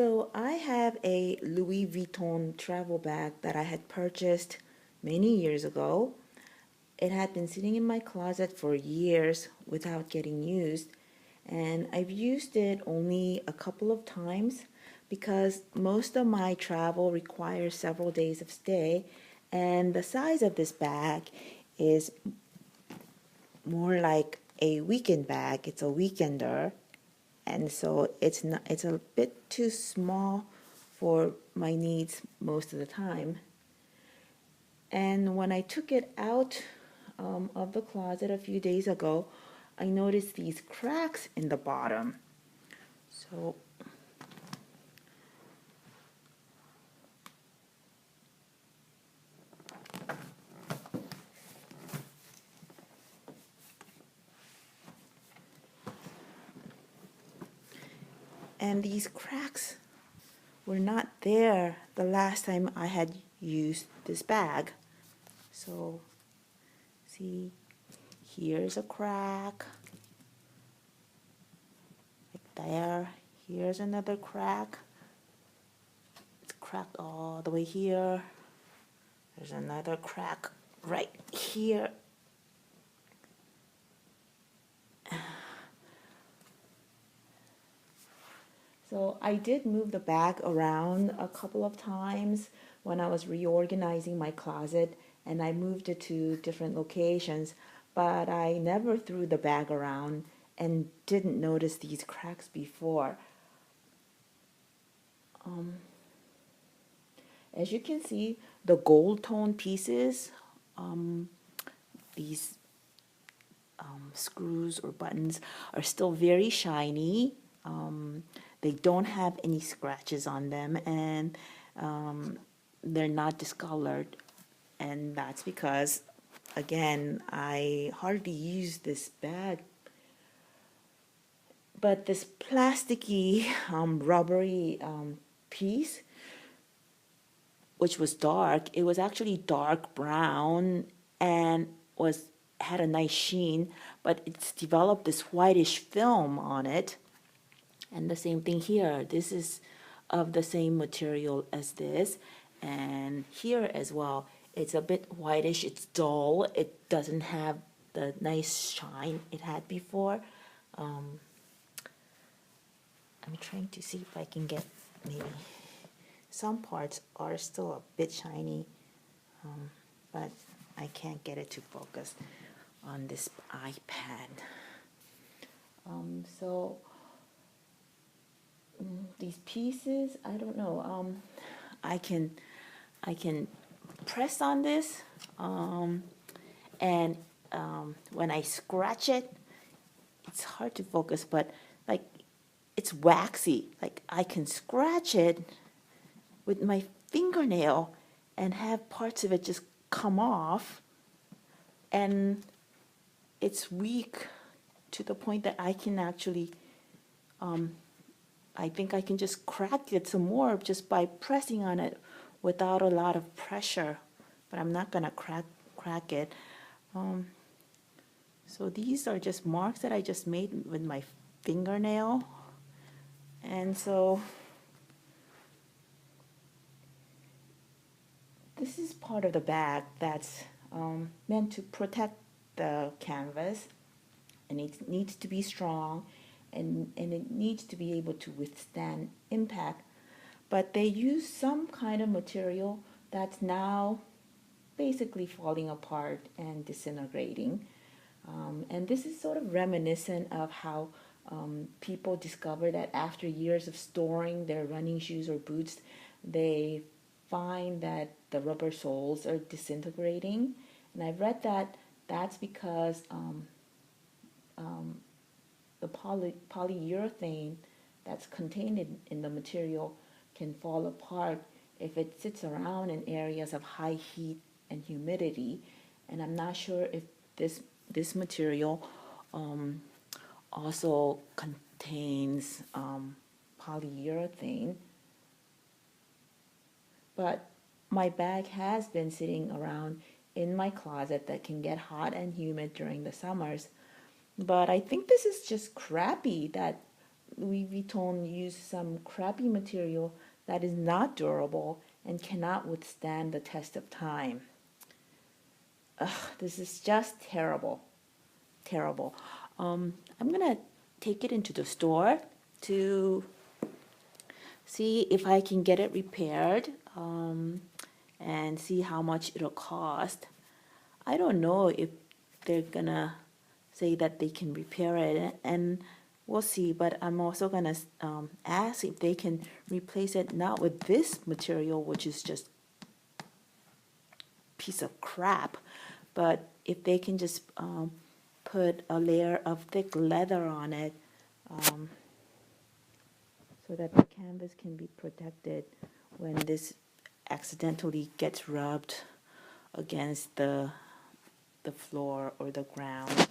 So I have a Louis Vuitton travel bag that I had purchased many years ago. It had been sitting in my closet for years without getting used, and I've used it only a couple of times because most of my travel requires several days of stay, and the size of this bag is more like a weekend bag. It's a weekender, and so it's a bit too small for my needs most of the time. And when I took it out of the closet a few days ago, I noticed these cracks in the bottom. So and these cracks were not there the last time I had used this bag. So see, here's a crack, like there. Here's another crack. It's cracked all the way here. There's another crack right here. So I did move the bag around a couple of times when I was reorganizing my closet, and I moved it to different locations, but I never threw the bag around and didn't notice these cracks before. As you can see, the gold tone pieces, these screws or buttons are still very shiny. They don't have any scratches on them, and they're not discolored. And that's because, again, I hardly use this bag. But this plasticky, rubbery piece, which was dark, it was actually dark brown and had a nice sheen, but it's developed this whitish film on it. And the same thing here. This is of the same material as this, and here as well. It's a bit whitish. It's dull. It doesn't have the nice shine it had before. I'm trying to see if I can get maybe some parts are still a bit shiny, but I can't get it to focus on this iPad. So these pieces, I don't know. I can press on this, and when I scratch it, it's hard to focus, but like it's waxy. Like I can scratch it with my fingernail and have parts of it just come off, and it's weak to the point that I can actually I think I can just crack it some more just by pressing on it without a lot of pressure, but I'm not gonna crack it. So these are just marks that I just made with my fingernail, and so this is part of the bag that's meant to protect the canvas, and it needs to be strong, and it needs to be able to withstand impact. But they use some kind of material that's now basically falling apart and disintegrating. And this is sort of reminiscent of how people discover that after years of storing their running shoes or boots, they find that the rubber soles are disintegrating. And I've read that that's because the polyurethane that's contained in the material can fall apart if it sits around in areas of high heat and humidity. And I'm not sure if this material also contains polyurethane. But my bag has been sitting around in my closet that can get hot and humid during the summers. But I think this is just crappy that Louis Vuitton used some crappy material that is not durable and cannot withstand the test of time. Ugh, this is just terrible, terrible. I'm gonna take it into the store to see if I can get it repaired, and see how much it'll cost. I don't know if they're gonna say that they can repair it, and we'll see. But I'm also gonna ask if they can replace it not with this material, which is just piece of crap, but if they can just put a layer of thick leather on it, so that the canvas can be protected when this accidentally gets rubbed against the floor or the ground.